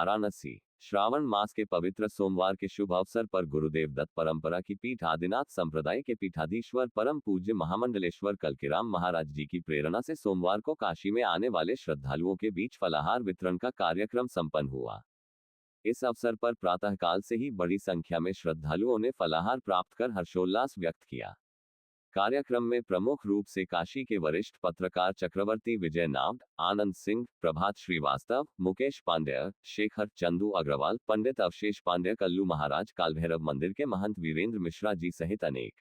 वाराणसी श्रावण मास के पवित्र सोमवार के शुभ अवसर पर गुरुदेव दत्त परंपरा की पीठ आदिनाथ संप्रदाय के पीठाधीश्वर परम पूज्य महामंडलेश्वर कल्कीराम महाराज जी की प्रेरणा से सोमवार को काशी में आने वाले श्रद्धालुओं के बीच फलाहार वितरण का कार्यक्रम संपन्न हुआ। इस अवसर पर प्रातःकाल से ही बड़ी संख्या में श्रद्धालुओं ने फलाहार प्राप्त कर हर्षोल्लास व्यक्त किया। कार्यक्रम में प्रमुख रूप से काशी के वरिष्ठ पत्रकार चक्रवर्ती विजय नावड, आनंद सिंह, प्रभात श्रीवास्तव, मुकेश पांडेय, शेखर चंदू अग्रवाल, पंडित अवशेष पांडेय, कल्लू महाराज, कालभैरव मंदिर के महंत वीरेंद्र मिश्रा जी सहित अनेक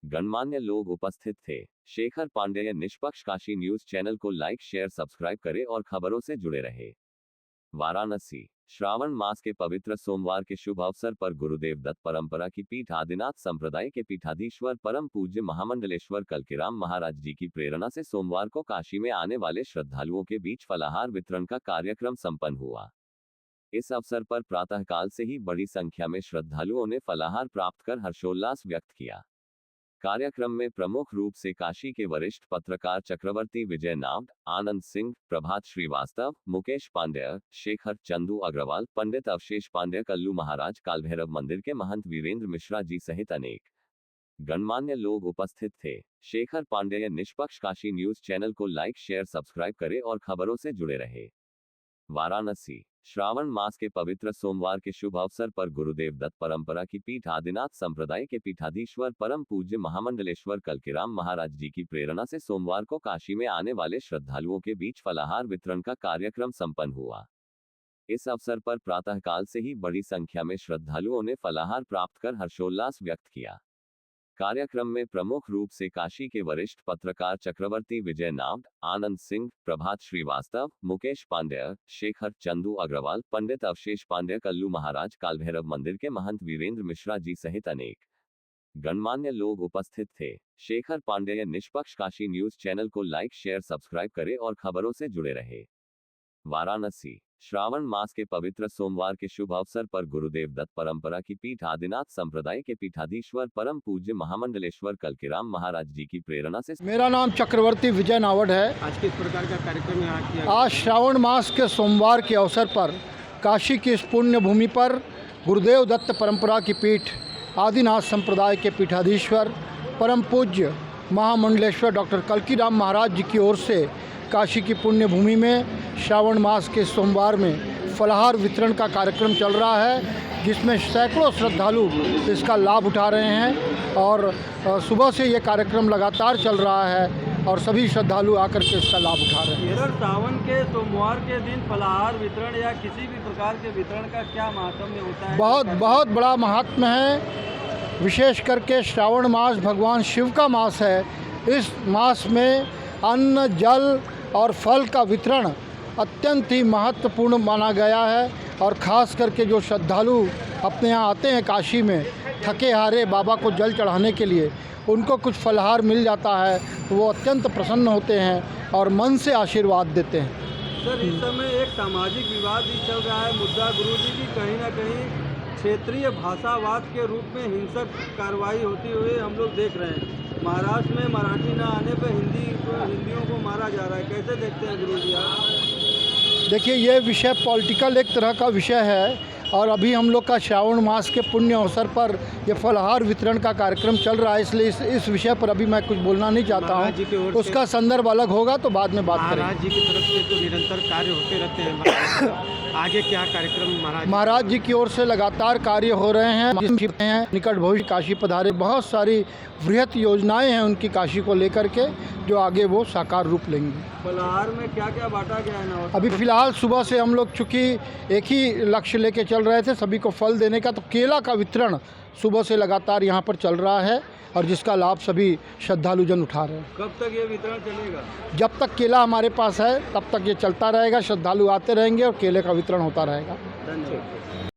गणमान्य लोग उपस्थित थे। शेखर पांडेय निष्पक्ष काशी न्यूज चैनल को लाइक, शेयर, सब्सक्राइब करें और खबरों से जुड़े रहे। वाराणसी श्रावण मास के पवित्र सोमवार के शुभ अवसर पर गुरुदेव दत्त परंपरा की पीठ आदिनाथ संप्रदाय के पीठाधीश्वर परम पूज्य महामंडलेश्वर कल्कीराम महाराज जी की प्रेरणा से सोमवार को काशी में आने वाले श्रद्धालुओं के बीच फलाहार वितरण का कार्यक्रम संपन्न हुआ। इस अवसर पर प्रातःकाल से ही बड़ी संख्या में श्रद्धालुओं ने फलाहार प्राप्त कर हर्षोल्लास व्यक्त किया। कार्यक्रम में प्रमुख रूप से काशी के वरिष्ठ पत्रकार चक्रवर्ती विजय नावड, आनंद सिंह, प्रभात श्रीवास्तव, मुकेश पांडेय, शेखर चंदू अग्रवाल, पंडित अवशेष पांडेय, कल्लू महाराज, कालभैरव मंदिर के महंत वीरेंद्र मिश्रा जी सहित अनेक गणमान्य लोग उपस्थित थे। शेखर पांडेय निष्पक्ष काशी न्यूज चैनल को लाइक, शेयर, सब्सक्राइब करें और खबरों से जुड़े रहे। वाराणसी श्रावण मास के पवित्र सोमवार के शुभ अवसर पर गुरुदेव दत्त परंपरा की पीठ आदिनाथ संप्रदाय के पीठाधीश्वर परम पूज्य महामंडलेश्वर कल्कीराम महाराज जी की प्रेरणा से सोमवार को काशी में आने वाले श्रद्धालुओं के बीच फलाहार वितरण का कार्यक्रम संपन्न हुआ। इस अवसर पर प्रातःकाल से ही बड़ी संख्या में श्रद्धालुओं ने फलाहार प्राप्त कर हर्षोल्लास व्यक्त किया। कार्यक्रम में प्रमुख रूप से काशी के वरिष्ठ पत्रकार चक्रवर्ती विजय नावड, आनंद सिंह, प्रभात श्रीवास्तव, मुकेश पांडेय, शेखर चंदू अग्रवाल, पंडित अवशेष पांडेय, कल्लू महाराज, कालभैरव मंदिर के महंत वीरेंद्र मिश्रा जी सहित अनेक गणमान्य लोग उपस्थित थे। शेखर पांडेय निष्पक्ष काशी न्यूज चैनल को लाइक, शेयर, सब्सक्राइब करें और खबरों से जुड़े रहे। वाराणसी श्रावण मास के पवित्र सोमवार के शुभ अवसर पर गुरुदेव दत्त परंपरा की पीठ आदिनाथ संप्रदाय के पीठाधीश्वर परम पूज्य महामंडलेश्वर कल्कीराम महाराज जी की प्रेरणा से। मेरा नाम चक्रवर्ती विजय नावड है। आज किस प्रकार का कार्यक्रम यहाँ किया? आज श्रावण मास के सोमवार के अवसर पर काशी की इस पुण्य भूमि पर गुरुदेव दत्त परंपरा की पीठ आदिनाथ संप्रदाय के पीठाधीश्वर परम पूज्य महामंडलेश्वर डॉक्टर कल्कीराम महाराज जी की ओर से काशी की पुण्य भूमि में श्रावण मास के सोमवार में फलाहार वितरण का कार्यक्रम चल रहा है, जिसमें सैकड़ों श्रद्धालु इसका लाभ उठा रहे हैं और सुबह से ये कार्यक्रम लगातार चल रहा है और सभी श्रद्धालु आकर के इसका लाभ उठा रहे हैं। सर, सावन के सोमवार के दिन फलाहार वितरण या किसी भी प्रकार के वितरण का क्या महात्म्य होता है? बहुत बड़ा महात्म्य है। विशेष करके श्रावण मास भगवान शिव का मास है। इस मास में अन्न, जल और फल का वितरण अत्यंत ही महत्वपूर्ण माना गया है और ख़ास करके जो श्रद्धालु अपने यहाँ आते हैं काशी में थके हारे बाबा को जल चढ़ाने के लिए, उनको कुछ फलाहार मिल जाता है तो वो अत्यंत प्रसन्न होते हैं और मन से आशीर्वाद देते हैं। सर, इस समय एक सामाजिक विवाद भी चल रहा है मुद्दा गुरुजी की, कहीं ना कहीं क्षेत्रीय भाषावाद के रूप में हिंसक कार्रवाई होती हुई हम लोग देख रहे हैं। महाराष्ट्र में मराठी न आने पर हिंदियों को मारा जा रहा है, कैसे देखते हैं गुरुजी आप? देखिए, ये विषय पॉलिटिकल एक तरह का विषय है और अभी हम लोग का श्रावण मास के पुण्य अवसर पर ये फलाहार वितरण का कार्यक्रम चल रहा है, इसलिए इस विषय पर अभी मैं कुछ बोलना नहीं चाहता हूँ। उसका संदर्भ अलग होगा तो बाद में बात करेंगे। महाराज जी की तरफ से तो निरंतर कार्य होते रहते हैं, आगे क्या कार्यक्रम? महाराज जी की ओर से लगातार कार्य हो रहे हैं। निकट भविष्य काशी पधारे, बहुत सारी वृहत योजनाएं हैं उनकी काशी को लेकर के, जो आगे वो साकार रूप लेंगी। फलाहार में क्या क्या बांटा गया है ना? अभी फिलहाल सुबह से हम लोग चूँकि एक ही लक्ष्य लेके चल रहे थे, सभी को फल देने का, तो केला का वितरण सुबह से लगातार यहाँ पर चल रहा है और जिसका लाभ सभी श्रद्धालुजन उठा रहे हैं। कब तक ये वितरण चलेगा? जब तक केला हमारे पास है तब तक ये चलता रहेगा, श्रद्धालु आते रहेंगे और केले का वितरण होता रहेगा। धन्यवाद।